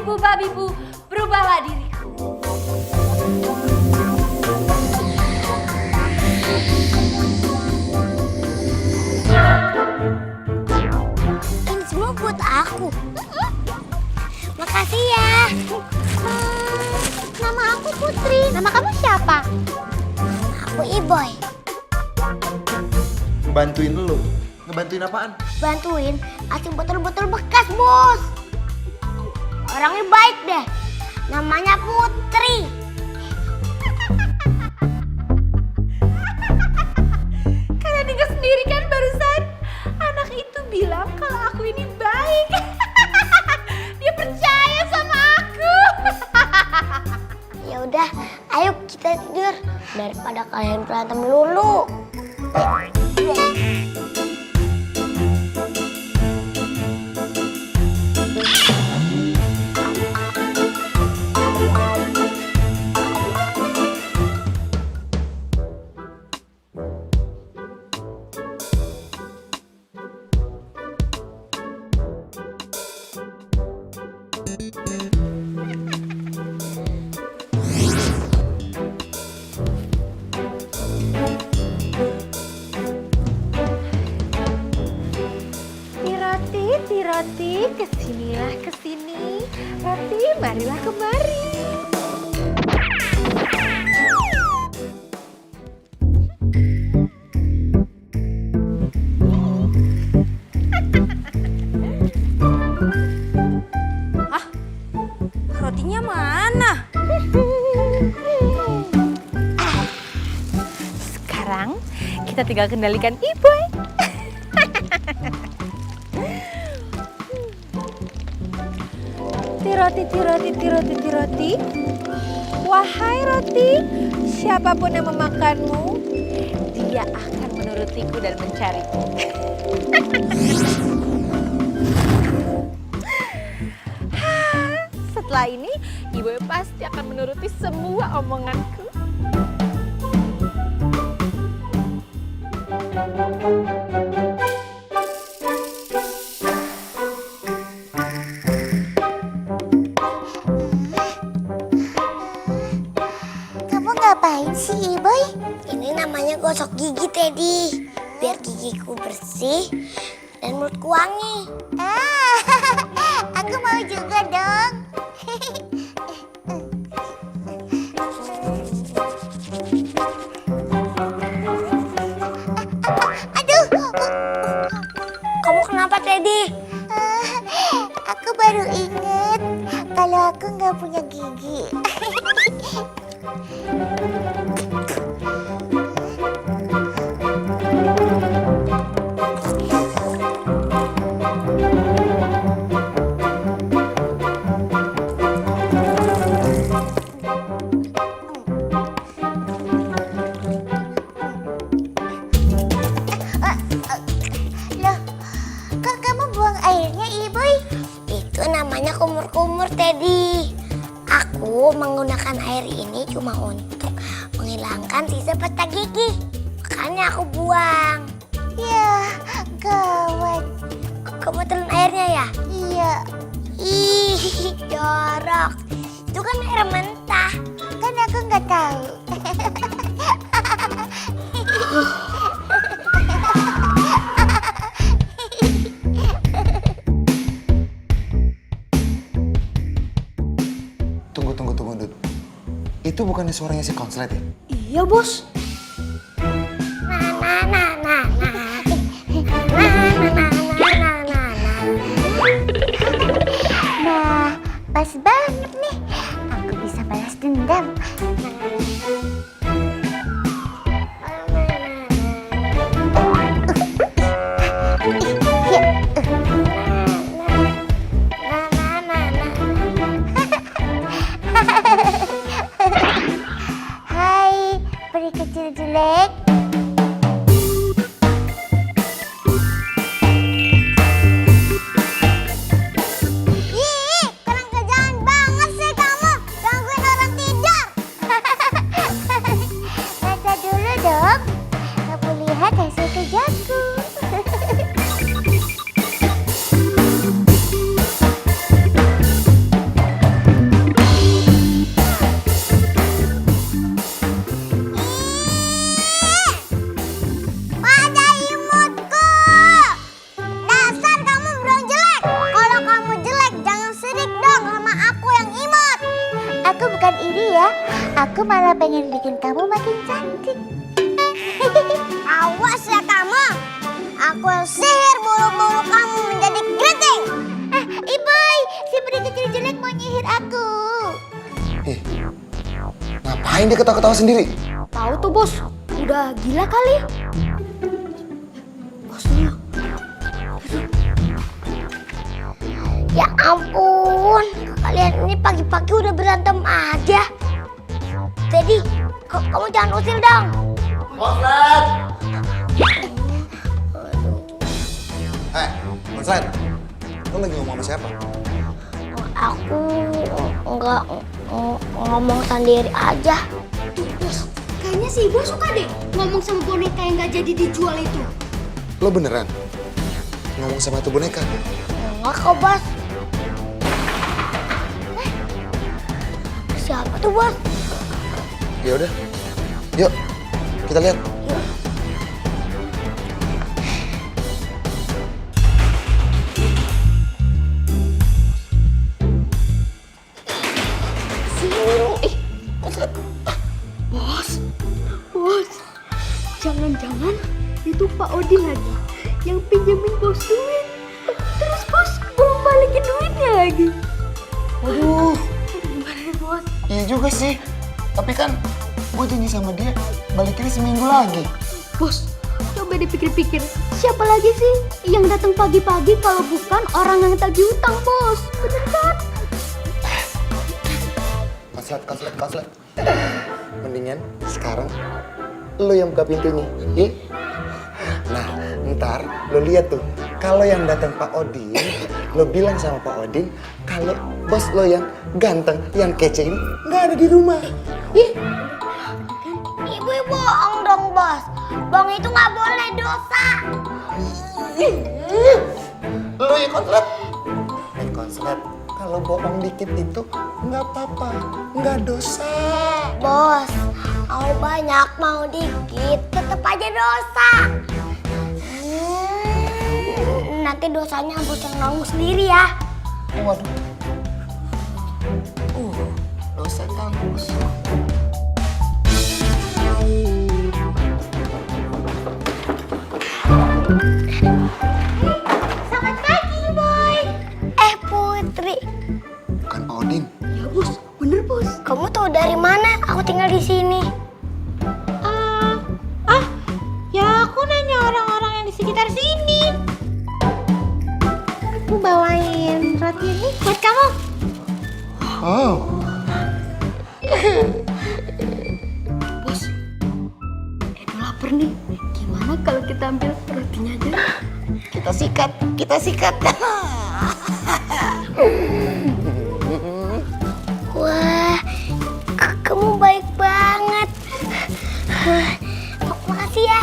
bu babi bu, berubahlah diriku. Ini semua buat aku. Makasih ya. Nama aku Putri. Nama kamu siapa? Nama aku Iboy. Bantuin lu. Ngebantuin apaan? Bantuin asing botol-botol bekas, bos. Orangnya baik deh. Namanya Putri. Kalian dengar sendiri kan barusan? Anak itu bilang kalau aku ini baik. Dia percaya sama aku. Ya udah, ayo kita tidur daripada kalian berantem lulu. Roti, kesinilah kesini. Roti, marilah kemari. Hah? Rotinya mana? Sekarang kita tinggal kendalikan Iboy. Roti. Wahai Roti, siapapun yang memakanmu, dia akan menurutiku dan mencariku. Setelah ini, Ibu pasti akan menuruti semua omonganku. Ngapain sih, Iboy? Ini namanya gosok gigi, Teddy. Biar gigiku bersih dan mulutku wangi. Aku mau juga dong. Aduh. Kamu kenapa, Teddy? Aku baru inget kalau aku nggak punya gigi. Loh, kok kamu buang airnya, Iboy? Itu namanya kumur-kumur, Teddy. Aku menggunakan air ini cuma untuk menghilangkan sisa pasta gigi. Makanya aku buang. Ya, gawat. Kamu telan airnya ya? Iya. Ih, jorok. Itu kan air mentah. Kan aku nggak tahu. Tunggu, Dut. Itu bukannya suaranya si konslet ya? Iya, Bos. Nah, pas banget nih. Aku bisa balas dendam. Hai, peri kecil jelek. Ih, kurang kerjaan banget sih kamu. Gangguin orang tidur. bukan ini ya. Aku malah pengen bikin kamu makin cantik. Awas ya kamu. Aku sihir bulu-bulu kamu menjadi keriting. Iboy, si peri kecil jelek mau nyihir aku. Ngapain dia ketawa-ketawa sendiri? Tahu tuh bos, udah gila kali. Ya ampun, kalian ini pagi-pagi udah berantem aja. Teddy, kamu jangan usil dong. Konslet! Konslet, lu lagi ngomong sama siapa? Aku nggak ngomong sendiri aja. Bos, kayaknya si Ibu suka deh ngomong sama boneka yang nggak jadi dijual itu. Lo beneran ngomong sama tuh boneka? Enggak kok, Bos. Siapa tuh, Bos? Ya udah, yuk kita lihat. Bos, jangan-jangan itu Pak Odin lagi yang pinjemin bos duit. Terus bos belum balikin duitnya lagi. Waduh, Gimana bos? iya juga sih. Tapi kan gue janji sama dia balikin seminggu lagi. Bos, coba dipikir-pikir. Siapa lagi sih yang datang pagi-pagi kalau bukan orang yang tagih utang, bos? Bener kan? Konslet. Mendingan sekarang lo yang buka pintunya, ya? Nah, ntar lo lihat tuh, kalau yang datang Pak Odin, lo bilang sama Pak Odin kalau bos lo yang ganteng, yang kece ini nggak ada di rumah. Ih, Ibu bohong dong, Bos. Bohong itu nggak boleh, dosa. lo ya konslet. Konslet, kalau bohong dikit itu nggak apa-apa, nggak dosa. Bos, mau banyak mau dikit tetap aja dosa. Nanti dosanya bos yang nanggung sendiri ya. Waduh. Dosa tanggung. Selamat pagi, Boy. Putri. Bukan Pak Odin. Ya bos, bener bos. Kamu tahu dari mana aku tinggal di sini? Ya aku nanya orang-orang yang di sekitar sini. Aku bawain roti ini buat kamu. Oh. Bos, Edo lapar nih. Gimana kalau kita ambil rotinya aja? Kita sikat. Wah, kamu baik banget. Makasih ya.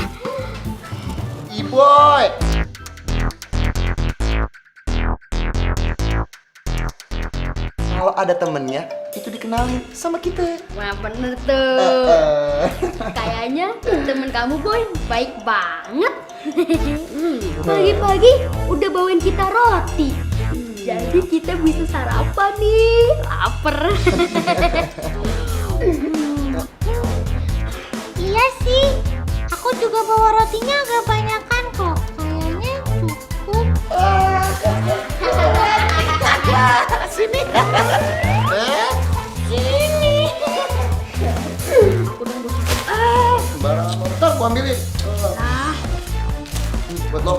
Iboy. Kalau ada temennya, itu dikenalin sama kita. Wah bener tuh. Kayaknya temen kamu boy baik banget. Pagi-pagi udah bawain kita roti. Jadi kita bisa sarapan nih. Laper. Iya sih. Aku juga bawa rotinya agak banyakan kok. Kayaknya cukup. Sini. Barang motor gua ambilin. Buat lo.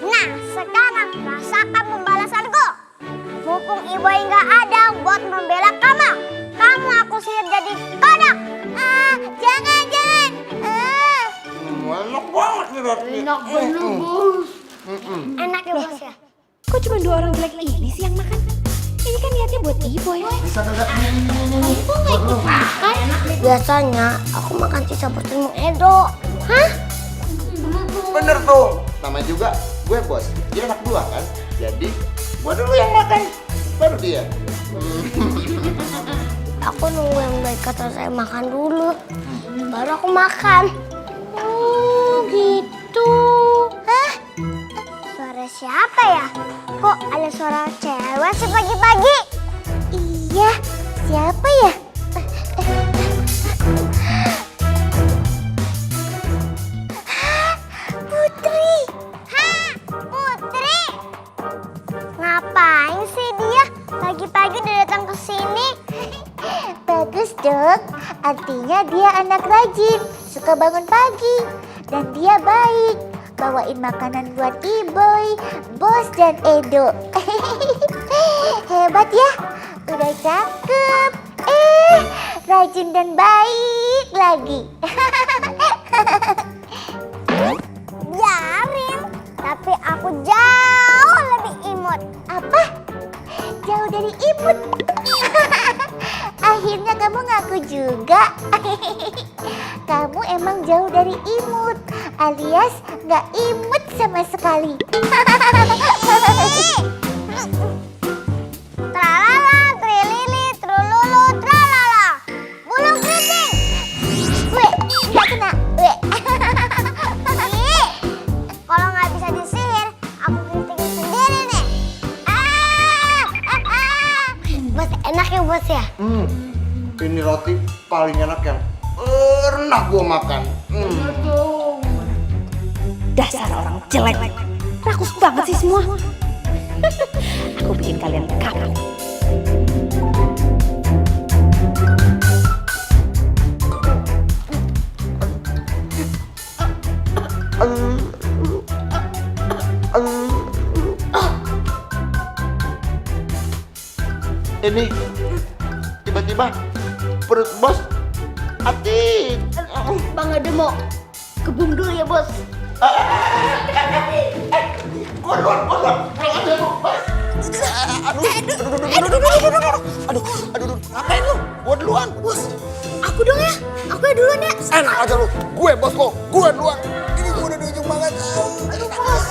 Nah, sekarang rasakan pembalasanku. Mumpung Iboy nggak ada buat membela kamu. Kamu aku sihir jadi kodok. Jangan. Enak banget nih roti. Enak bener bos. Enak ya, Bos ya? Kok cuma 2 orang jelek ini sih yang makan? Ini kan niatnya buat Iboy. Bisa kagak? Ini. Buat lo. Biasanya aku makan sisa porsimu Edo. Hah? Bener tuh. Namanya juga gue bos. Dia anak dua kan. Jadi gue dulu yang makan. Baru dia. Aku aku nunggu yang baik kata saya makan dulu. Baru aku makan. Oh gitu. Hah? Suara siapa ya? Kok ada suara cewek sepagi-pagi? Iya, siapa ya? Putri. Hah, Putri. Ngapain sih dia pagi-pagi udah datang ke sini? Bagus dong, artinya dia anak rajin, suka bangun pagi. Dan dia baik, bawain makanan buat Iboy, Bos dan Edo. Hebat ya, udah cakep. Rajin dan baik lagi. Biarin, tapi aku jauh lebih imut. Apa? Jauh dari imut? Akhirnya kamu ngaku juga. Kamu emang jauh dari imut, alias gak imut sama sekali. Tralala, trilili, trululu, tralala. Bulung keriting. Weh, gak kena. Weh. Kalau gak bisa disihir, aku keritingin sendiri nih. Bos, enak ya bos ya? Ini roti paling enak yang pernah gua makan. Dasar orang jelek. Rakus banget sih semua. Aku bikin kalian kaku. Ini tiba-tiba perut bos atin. Bang Ademo, kebun dulu ya bos. Aduh, ngapain lu? Gua duluan, bos. Aku dong ya, aku ya duluan ya. Enak aja lu, gue bos lo, gue duluan. Ini gue udah di ujung banget. Aduh, bos.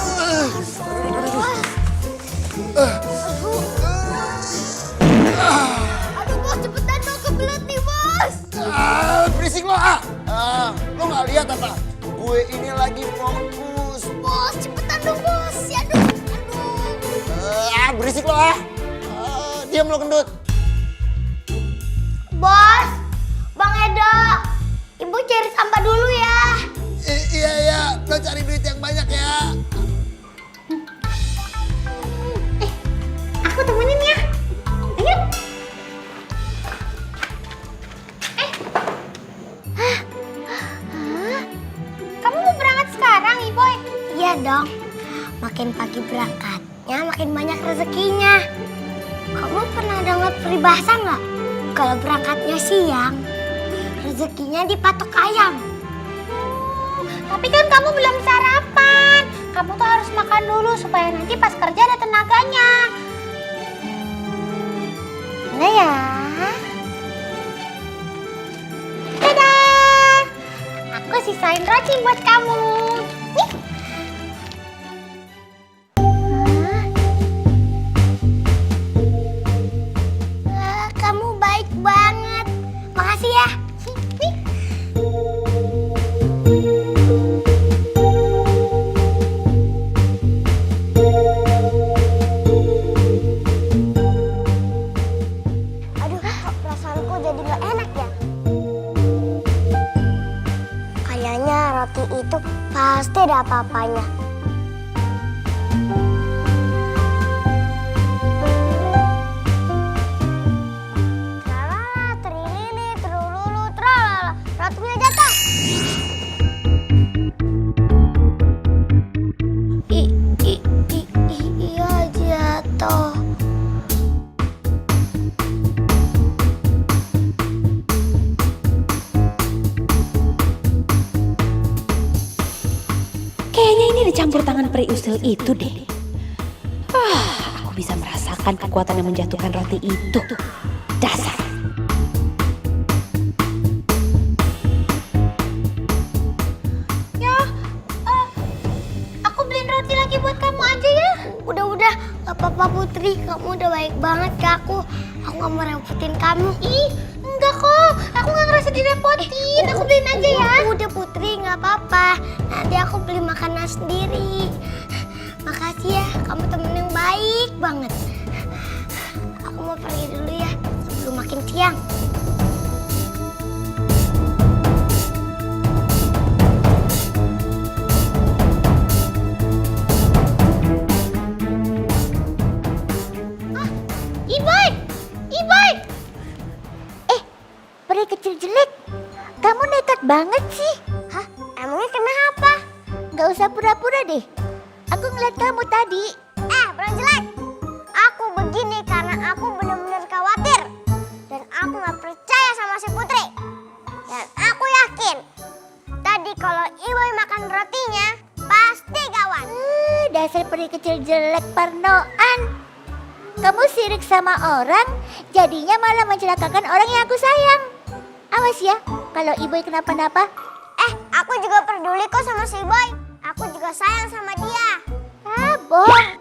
Aduh bos, cepetan dong kebelet nih bos. Berisik lo lo nggak lihat apa? Gue ini lagi fokus. Bos, cepetan dong bos. Ya aduh. Berisik lo diam lo gendut. Bos, Bang Edo, Ibu cari sampah dulu ya. Iya, lo cari duit yang banyak ya. Aku temenin ya. Ayo. Kamu mau berangkat sekarang, Iboy? Iya dong. Makin pagi berangkatnya, makin banyak rezekinya. Kamu pernah dengar peribahasa nggak? Kalau berangkatnya siang, rezekinya dipatok ayam. Tapi kan kamu belum sarapan. Kamu tuh harus makan dulu supaya nanti pas kerja ada tenaganya. Nah ya. Dadah! Aku sisain roti buat kamu. Nih. Kamu baik banget. Makasih ya. Nih. Aduh, kok perasaanku jadi gak enak ya? Kayaknya roti itu pasti ada apa-apanya. Tralala, trilili, trululu, tralala. Rotinya jatuh. Iya jatuh. Kayaknya ini ada campur tangan peri usil itu deh. Aku bisa merasakan kekuatan yang menjatuhkan roti itu. Dasar. Ya, aku beliin roti lagi buat kamu aja ya. Udah, gak apa-apa apa-apa Putri, kamu udah baik banget ke aku. Aku gak mau repotin kamu. Ih, enggak kok. Aku nggak ngerasa direpotin. Aku beliin aja ya. Udah Putri, gak apa-apa. Nanti aku beli makanan sendiri. Makasih ya, kamu temen yang baik banget. Aku mau pergi dulu ya, sebelum makin siang. Iboy, Iboy. Peri kecil jelek, kamu nekat banget sih. Hah? Emangnya kenapa? Gak usah pura-pura deh. Aku ngeliat kamu tadi. Bro jelek. Aku begini karena aku benar-benar khawatir. Dan aku gak percaya sama si Putri. Dan aku yakin, tadi kalau Iboy makan rotinya, pasti gawat. Dasar peri kecil jelek parnoan. Kamu sirik sama orang, jadinya malah mencelakakan orang yang aku sayang. Awas ya, kalau Iboy kenapa-napa. Aku juga peduli kok sama si Iboy. Aku juga sayang sama dia. Bohong.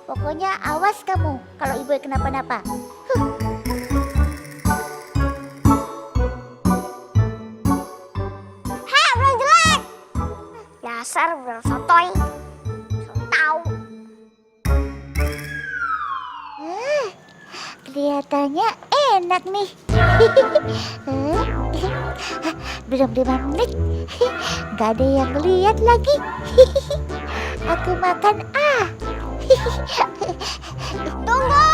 Pokoknya awas kamu kalau Iboy kenapa-napa. Hei, bro jelek. Dasar bro sotoy. So tau. Kelihatannya enak nih. Belum 5 menit. Gak ada yang lihat lagi. Aku makan Tunggu.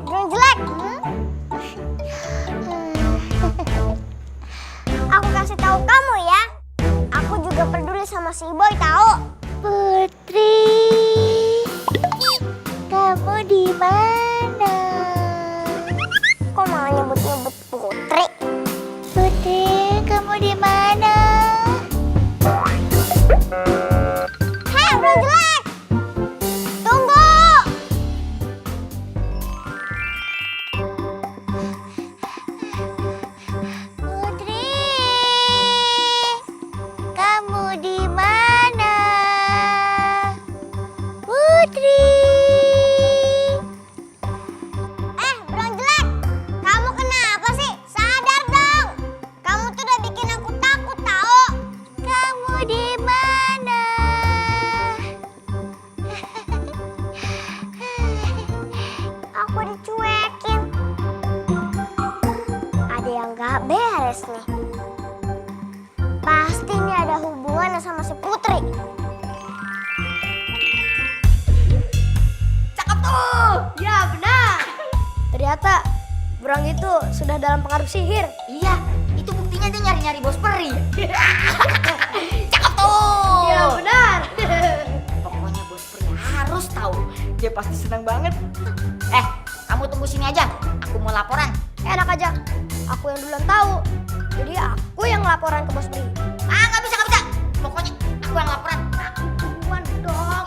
Bro jelek. Aku kasih tahu kamu ya. Aku juga peduli sama si Boy tahu. Putri, kamu di mana? Kok malah nyebut-nyebut Putri? Putri, kamu di mana? Hei, bro jelek! Tunggu! Putri, kamu di mana? Putri. Bro jelek, kamu kenapa sih? Sadar dong. Kamu tuh udah bikin aku takut tahu. Kamu di mana? Aku dicuekin. Ada yang gak beres nih. Pasti ini ada hubungannya sama si Putri. Cakep tuh. Ya benar. Ternyata Burang itu sudah dalam pengaruh sihir. Iya, itu buktinya dia nyari-nyari bos peri. Cakep tuh. Ya benar. Pokoknya bos peri harus tahu. Dia pasti senang banget. Kamu tunggu sini aja. Aku mau laporan. Enak aja. Aku yang duluan tahu. Jadi aku yang laporan ke bos Pri. Nggak bisa, nggak bisa. Pokoknya aku yang laporan. Aku duluan dong.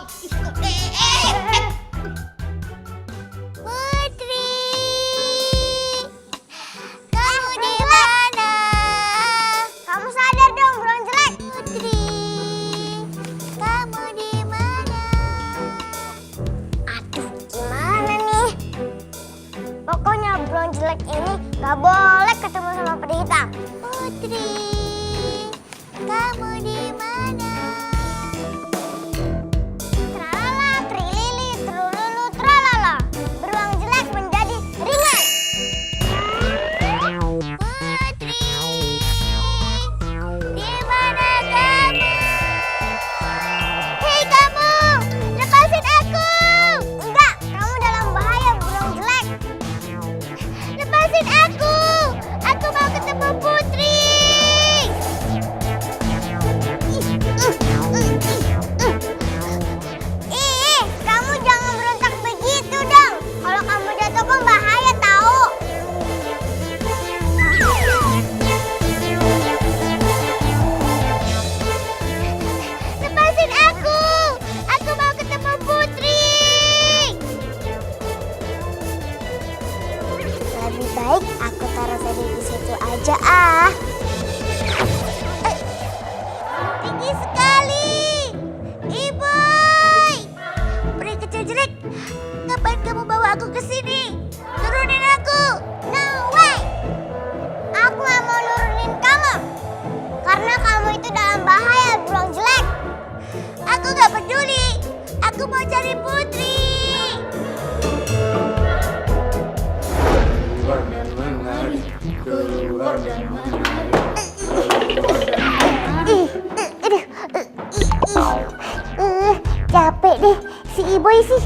Putri, kamu di mana? Kamu sadar dong, Burang jelek. Putri, kamu di mana? Aduh, gimana nih? Pokoknya Burang jelek ini gak boleh ketemu sama peri hitam. Putri, kamu di mana? Tralala, trilili, trululu, tralala. Beruang jelek menjadi ringan. Putri, di mana kamu? Hei kamu, lepasin aku. Enggak, kamu dalam bahaya beruang jelek. Lepasin aku. Aku mau ketemu Putri. baik aku taruh Teddy di situ aja ah. Tinggi sekali. Iboy. Peri kecil jelek. Ngapain kamu bawa aku ke sini? Turunin aku. No way. Aku gak mau nurunin kamu. Karena kamu itu dalam bahaya, beruang jelek. Aku gak peduli. Aku mau cari Putri. Capek deh si Iboy sih.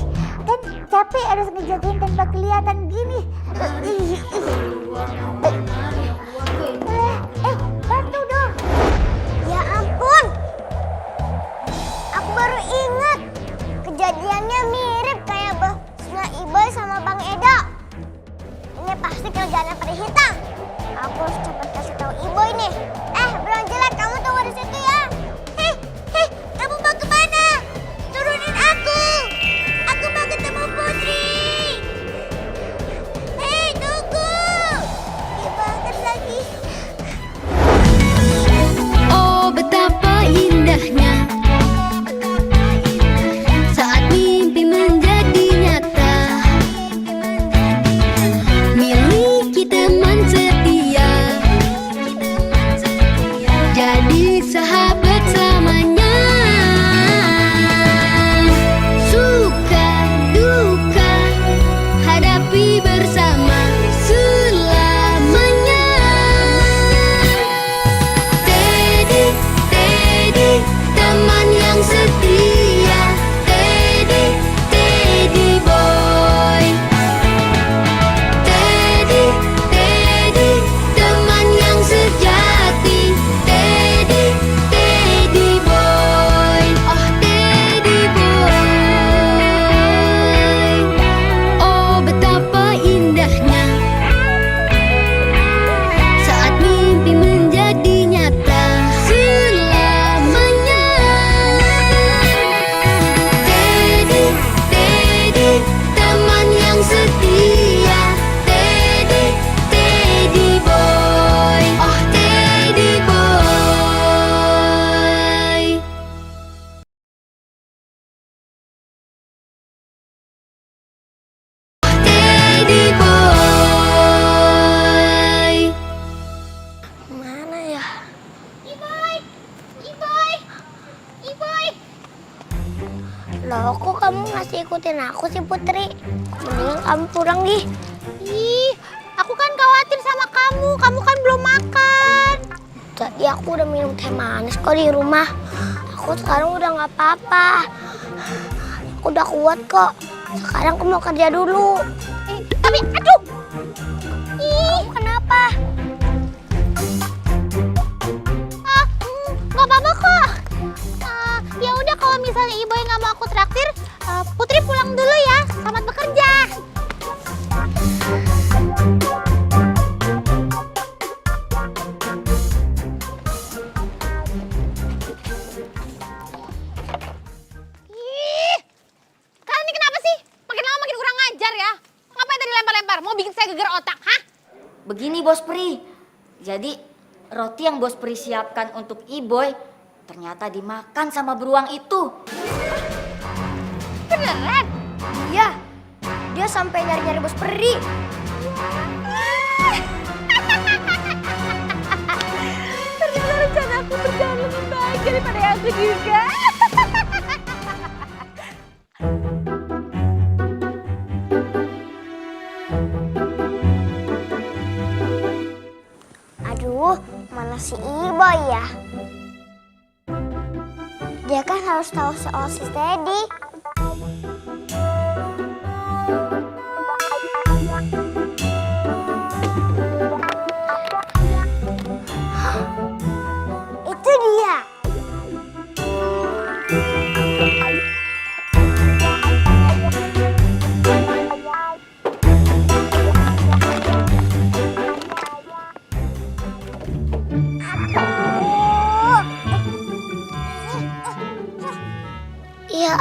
Kan capek harus ngejagain tanpa kelihatan gini. Bantu dong. Ya ampun. Aku baru ingat. Kejadiannya mirip kayak bosnya Iboy sama Bang Edo. Ini pasti kerjaannya peri hitam. Aku harus cepat kasih tahu Iboy nih. Beruang jelek, kamu tunggu di situ ya. Kamu mau kemana? Turunin aku. Aku mau ketemu Putri. Tunggu. Dia banget lagi. Oh, betapa indahnya saat mimpi menjadi nyata. Miliki teman setia, jadi sahabat selamanya. Suka duka hadapi bersama selamanya. Teddy, Teddy, teman yang setia. Teddy, Teddy boy. Teddy, Teddy, teman yang sejati. Teddy, Teddy boy. Oh Teddy boy. Oh betapa indahnya saat mimpi menjadi nyata selamanya. Teddy, Teddy, teman yang setia. Teddy, Teddy boy. Oh Teddy boy. Teddy boy. Mana ya? Iboy! Iboy! Iboy! Loh, kok kamu masih ikutin aku sih Putri? Mendingan kamu pulang di. Ih, aku kan khawatir sama kamu. Kamu kan belum makan. Jadi aku udah minum teh manis kok di rumah. Aku sekarang udah nggak apa-apa. Aku udah kuat kok. Sekarang aku mau kerja dulu. Tapi, aduh! Kamu kenapa? Nggak apa-apa kok. Ya udah kalau misalnya Iboy nggak mau aku traktir, Putri pulang dulu ya. Selamat bekerja. Ih, kalian ini kenapa sih? Makin lama makin kurang ajar ya. Ngapain tadi lempar-lempar? Mau bikin saya geger otak, hah? Begini Bos Pri, jadi roti yang Bos Pri siapkan untuk Iboy ternyata dimakan sama beruang itu. Beneran? Iya. Dia sampai nyari-nyari Bos Peri. Ternyata rencana aku berjalan lebih baik daripada yang aku duga. Aduh, mana si Iboy ya? Dia kan harus tahu soal si Teddy. Itu dia. Ya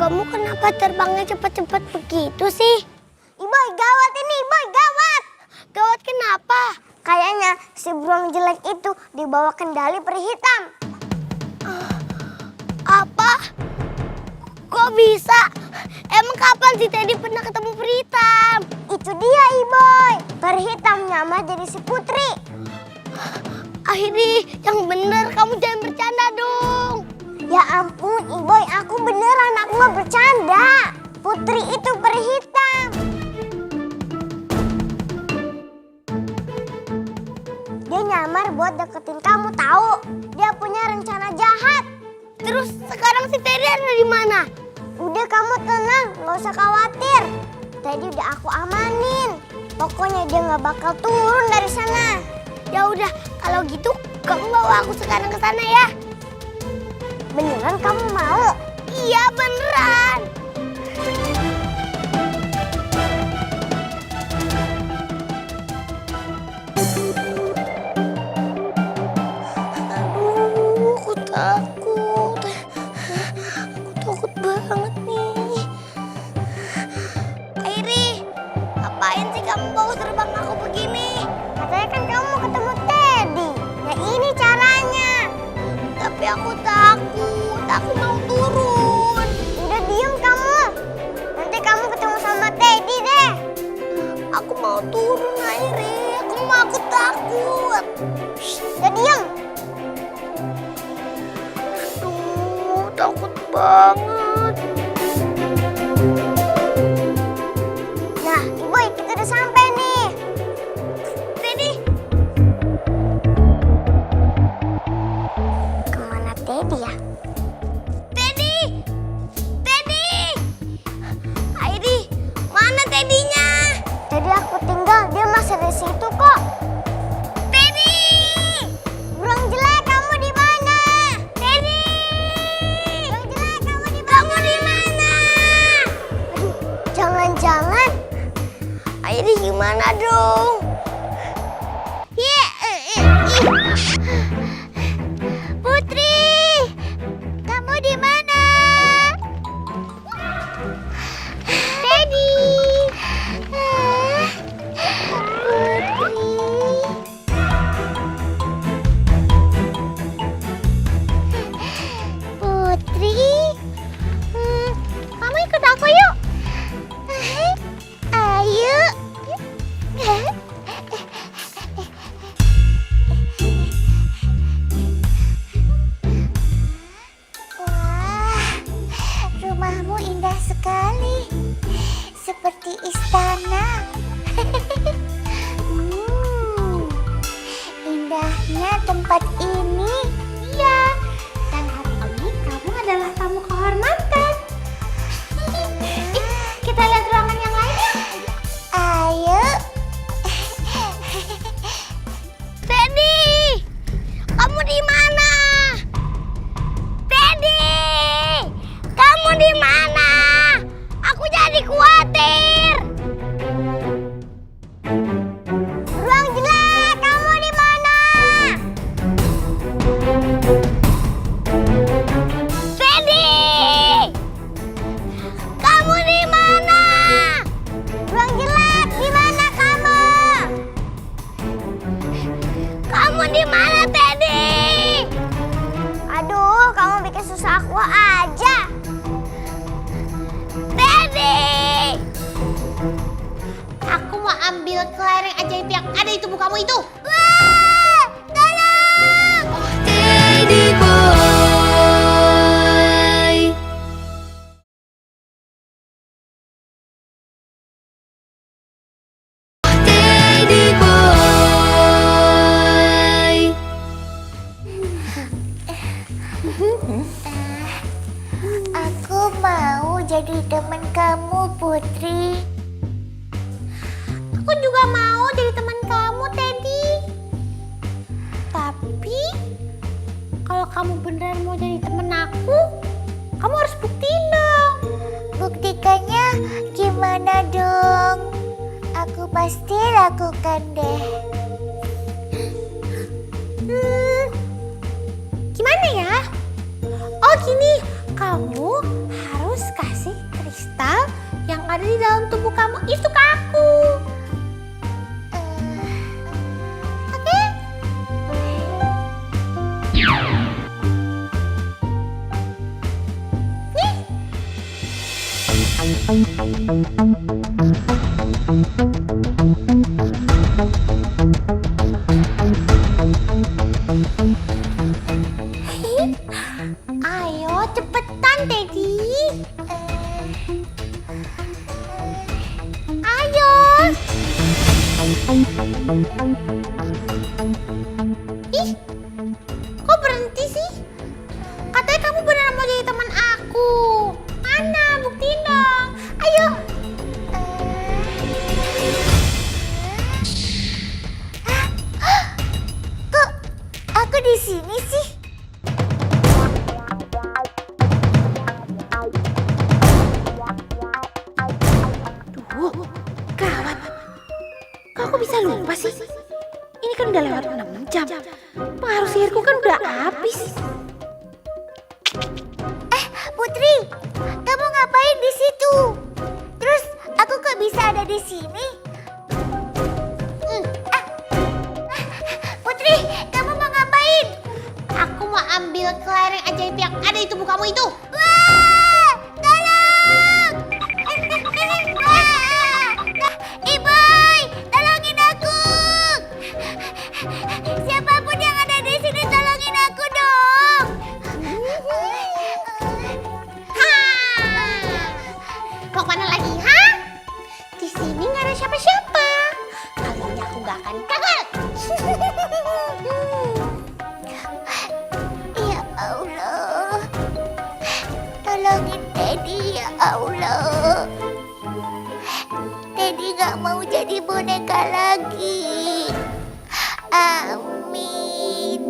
Kamu kenapa terbangnya cepat-cepat begitu sih? Iboy, gawat ini, Iboy, gawat! Gawat kenapa? Kayaknya si beruang jelek itu dibawa kendali peri hitam. Apa? Kok bisa? Emang kapan si Teddy pernah ketemu peri hitam? Itu dia, Iboy. Peri hitam nyamar jadi si Putri. Akhirnya yang bener, kamu jangan bercanda dong. Ya ampun, Iboy, aku beneran, aku nggak bercanda. Putri itu peri hitam. Dia nyamar buat deketin kamu, tahu? Dia punya rencana jahat. Terus sekarang si Teddy ada di mana? Udah kamu tenang, nggak usah khawatir. Teddy udah aku amanin. Pokoknya dia nggak bakal turun dari sana. Ya udah, kalau gitu kamu bawa aku sekarang ke sana ya. Beneran kamu mau? Iya beneran. Aduh, aku takut. Aku takut banget nih. Airi, ngapain sih kamu bawa terbang aku begini? Katanya kan kamu mau ketemu Teddy. Ya ini caranya. Tapi aku takut, aku mau turun. Udah diem kamu. Nanti kamu ketemu sama Teddy deh. Aku mau turun, Airi. Aku takut. Udah diem. Aduh, takut banget. Nah, Iboy, kita udah sampai nih. Teddy. Kemana Teddy ya? Teddy! Teddy! Airi, mana Teddy-nya? Tadi aku tinggal, dia masih di situ kok. Teddy! Burung jelek, kamu di mana? Teddy! Burung jelek, kamu di mana? Aduh, jangan-jangan Airi gimana dong? Putri, kamu di mana? Teddy. Putri, kamu ikut aku yuk. Ayo. Wah, rumahmu indah sekali, seperti istana. Indahnya tempat ini. Iya, dan hari ini kamu adalah tamu kehormatan. Kita lihat ruangan yang lain ya. Ayo. Teddy, kamu di mana? Teddy, kamu di mana? Aku jadi khawatir. Ruang jelek, kamu di mana? Teddy, kamu di mana? Ruang jelek, di mana kamu? Kamu di mana, Teddy? Aduh, kamu bikin susah aku aja. Teddy! Aku mau ambil kelereng ajaib yang ada di tubuh kamu itu. Wah! Tolong! Teddy boy. Teddy boy. Aku mau jadi teman kamu, Putri. Aku juga mau jadi teman kamu, Teddy. Tapi kalau kamu beneran mau jadi teman aku, kamu harus buktiin dong. Buktikannya gimana dong? Aku pasti lakukan deh. Gimana ya? Oh gini, kamu harus kasih ada di dalam tubuh kamu itu ke aku. Oke? Nih. Ayo cepetan Teddy. Ayo. Ih, kok berhenti sih? Katanya kamu beneran mau jadi teman aku. Mana? Buktiin dong. Ayo. Kok aku di sini sih? Duh, gawat. Kok aku bisa lupa sih? Ini kan udah lewat 6 jam. Pengaruh sihirku kan udah habis. Putri, kamu ngapain di situ? Terus aku kok bisa ada di sini? Putri, kamu mau ngapain? Aku mau ambil kelereng ajaib yang ada di tubuh kamu itu. Wah, tolong! Wah, Iboy, tolongin aku! Siapapun yang ada di sini, tolongin aku dong! Mau kemana lagi, ha? Di sini nggak ada siapa-siapa. Kali ini aku nggak akan gagal. Ya Allah, tolongin Teddy ya Allah. Teddy gak mau jadi boneka lagi. Amin.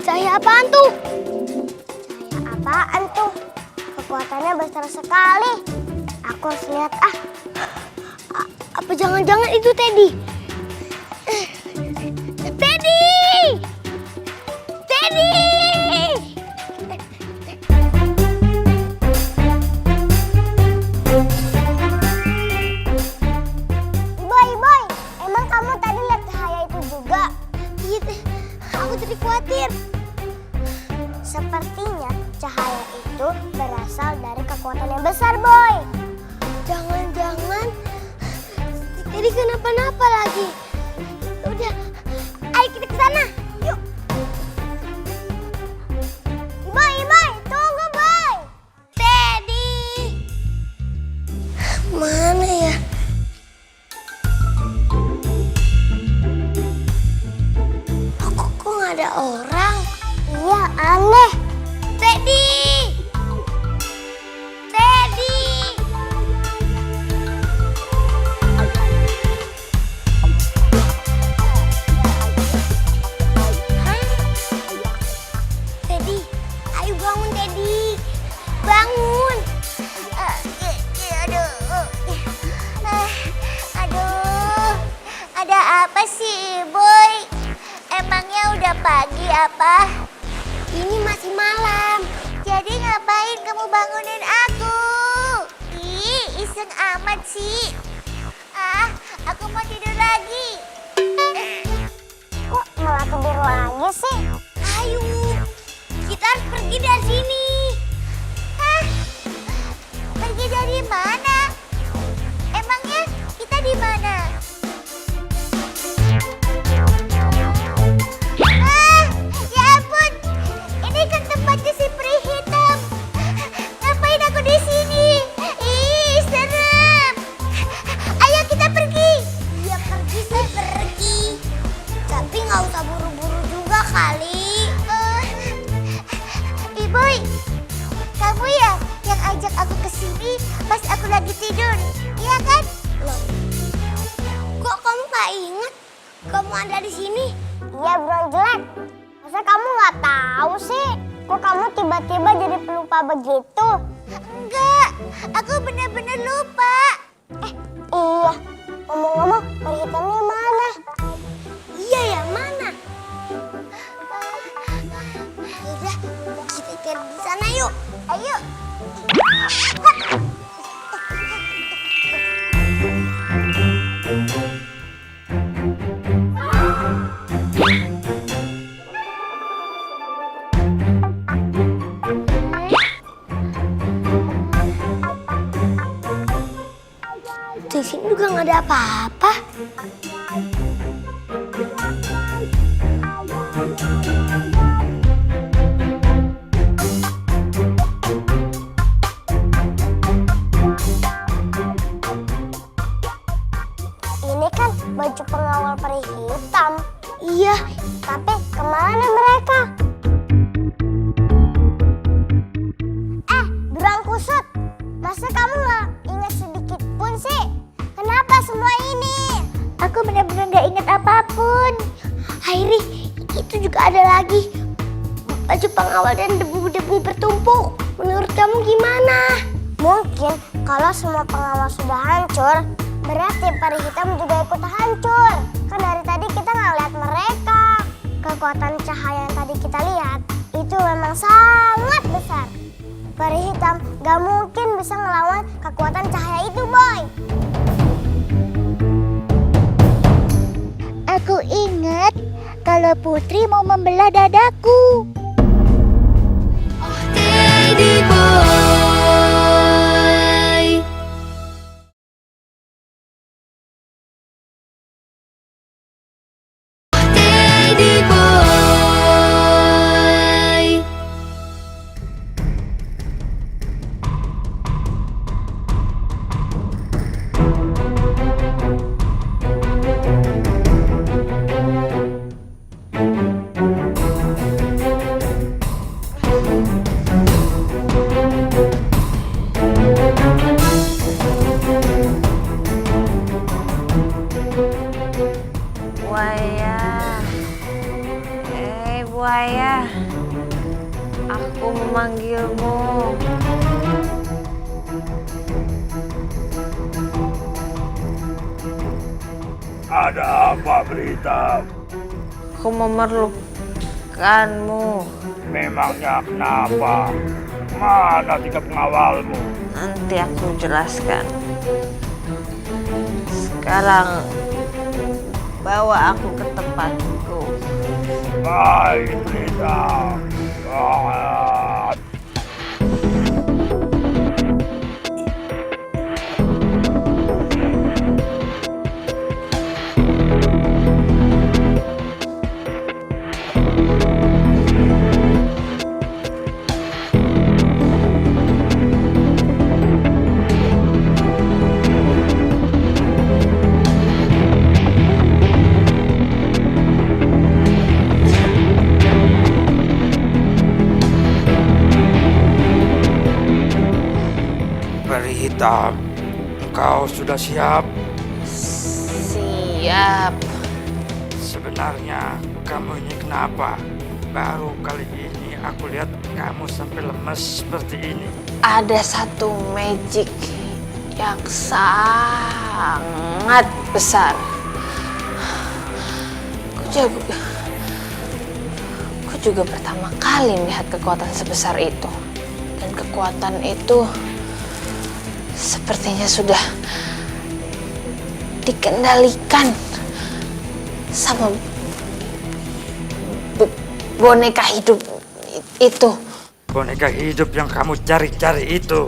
Cahaya apaan tuh? Cahaya apaan tuh? Kekuatannya besar sekali. Aku harus lihat Apa jangan-jangan itu Teddy? Teddy! Teddy! Boy, emang kamu tadi lihat cahaya itu juga? Iya, aku jadi khawatir. Sepertinya cahaya itu berasal dari kekuatan yang besar, Boy. Jangan-jangan Teddy kenapa-napa lagi. Udah, ayo kita ke sana. Yuk. Boy, tunggu, Boy. Teddy! Mana ya? Kok nggak ada orang? Iya, aneh. Teddy! Teddy! Teddy, ayo bangun, Teddy. Bangun. Aduh, ada apa sih, Boy? Emangnya udah pagi apa? Ini masih malam. Jadi ngapain kamu bangunin aku? Ih, iseng amat sih. Aku mau tidur lagi. Kok malah tidur lagi sih? Ayo, kita harus pergi dari sini. Pergi dari mana? Emangnya kita di mana? Ya ampun, ini kan tempatnya si peri hitam. Ngapain aku di sini? Ih, serem. Ayo kita pergi. Ya pergi sih pergi. Tapi nggak usah buru-buru juga kali. Iboy, kamu ya yang ajak aku ke sini pas aku lagi tidur, iya kan? Loh, kok kamu nggak ingat kamu ada di sini? Iya bro jelek. Masa kamu nggak tahu sih? Kok kamu tiba-tiba jadi pelupa begitu? enggak. Aku benar-benar lupa. Iya. Ngomong-ngomong, peri hitamnya mana? Iya ya, mana? Yaudah, kita cari di sana yuk. Ayo. Di sini juga nggak ada apa-apa. Ini kan baju pengawal peri hitam. Iya, tapi kemana mereka? Durang kusut, masa kamu nggak ingat sedikit pun sih? Kenapa semua ini? Aku benar-benar nggak ingat apapun. Hairi, itu juga ada lagi baju pengawal dan debu-debu bertumpuk. Menurut kamu gimana? Mungkin kalau semua pengawal sudah hancur, berarti peri hitam juga ikut hancur. Kan dari tadi kita nggak lihat mereka. Kekuatan cahaya yang tadi kita lihat itu memang sangat besar. Peri hitam gak mungkin bisa ngelawan kekuatan cahaya itu, Boy. Aku ingat kalau Putri mau membelah dadaku. Teddy boy. Teddy boy. Buaya, aku memanggilmu. Ada apa berita? Aku memerlukanmu. Memangnya kenapa? Mana tiga pengawalmu? Nanti aku jelaskan. Sekarang bawa aku ke tempatku. Baik, berita. Ah. Peri hitam, kau sudah siap? Siap. Sebenarnya kamu ini kenapa? Baru kali ini aku lihat kamu sampai lemes seperti ini. Ada satu magic yang sangat besar. Aku juga pertama kali melihat kekuatan sebesar itu. Dan kekuatan itu sepertinya sudah dikendalikan sama boneka hidup itu. Boneka hidup yang kamu cari-cari itu.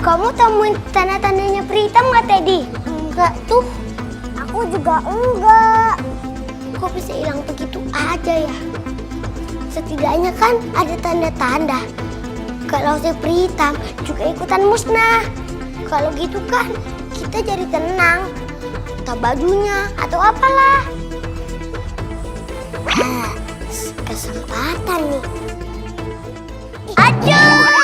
Kamu temuin tanda-tandanya peri hitam nggak, Teddy? Enggak tuh. Aku juga enggak. Kok bisa hilang begitu aja ya? Setidaknya kan ada tanda-tanda kalau si peri hitam juga ikutan musnah. Kalau gitu kan kita jadi tenang. Entah bajunya atau apalah. Kesempatan nih. Aduh!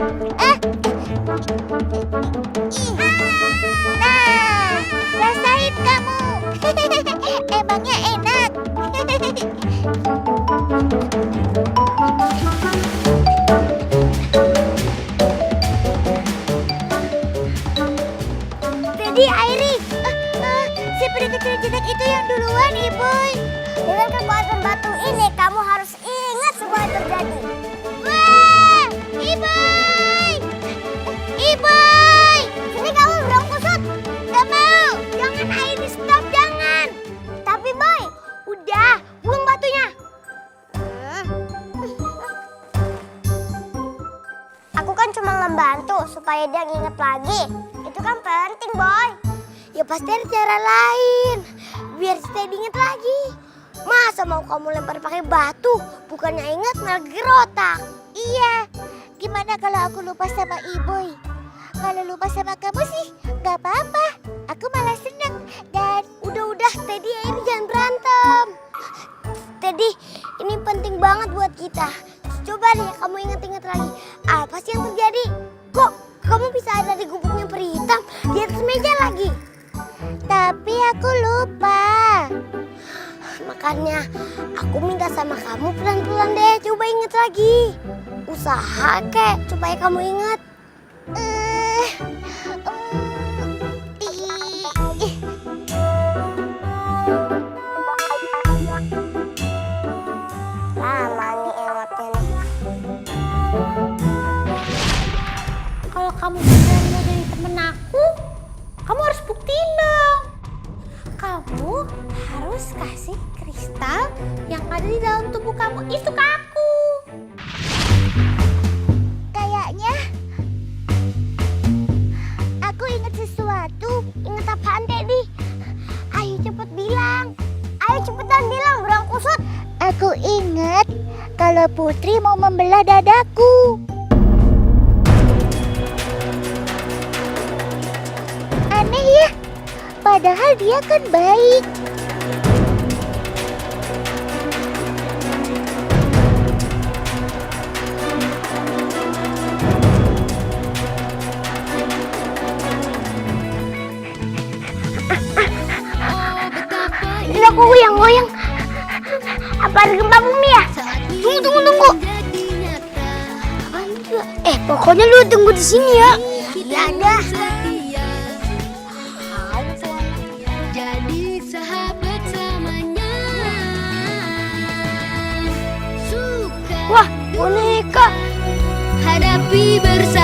Nah, rasain kamu. Emangnya enak. Jadi Airi, si peri kecil jinak itu yang duluan, Iboy. Dengan kekuatan batu ini, kamu harus ingat semua yang terjadi. Wah, Iboy! Iboy! Sini kamu berang kusut. Gak mau, jangan Airi, stop, jangan. Tapi Boy, udah, buang batunya. Aku kan cuma ngebantu supaya dia nginget lagi. Itu kan penting, Boy. Ya pasti ada cara lain. Biar Teddy inget lagi. Masa mau kamu lempar pakai batu? Bukannya inget malah gerotak. Iya. Gimana kalau aku lupa sama Iboy? Kalau lupa sama kamu sih gak apa-apa. Aku malah seneng. Dan udah Teddy, Airi jangan berantem. Teddy, ini penting banget buat kita. Coba deh kamu inget-inget lagi. Apa sih yang terjadi? Kok kamu bisa ada di gubuknya peri hitam di atas meja lagi? Tapi aku lupa. Makanya aku minta sama kamu pelan-pelan deh. Coba inget lagi. Usaha kek supaya kamu inget. Lama nih ingetnya nih. Kalau kamu beneran mau jadi temen aku, kamu harus buktiin dong. Kamu harus kasih kristal yang ada di dalam tubuh kamu itu ke aku. Kayaknya aku ingat sesuatu. Ingat apaan, Teddy? Ayo cepet bilang. Ayo cepetan bilang, Berang Kusut. Aku ingat kalau Putri mau membelah dadaku. Aneh ya, padahal dia kan baik. Ini aku goyang-goyang. Apa ada gempa bumi ya? Tunggu. Apaan juga? Pokoknya lu tunggu di sini ya. Ya ada. Jadi sahabat samanya. Suka Wah, boneka. hadapi bersama.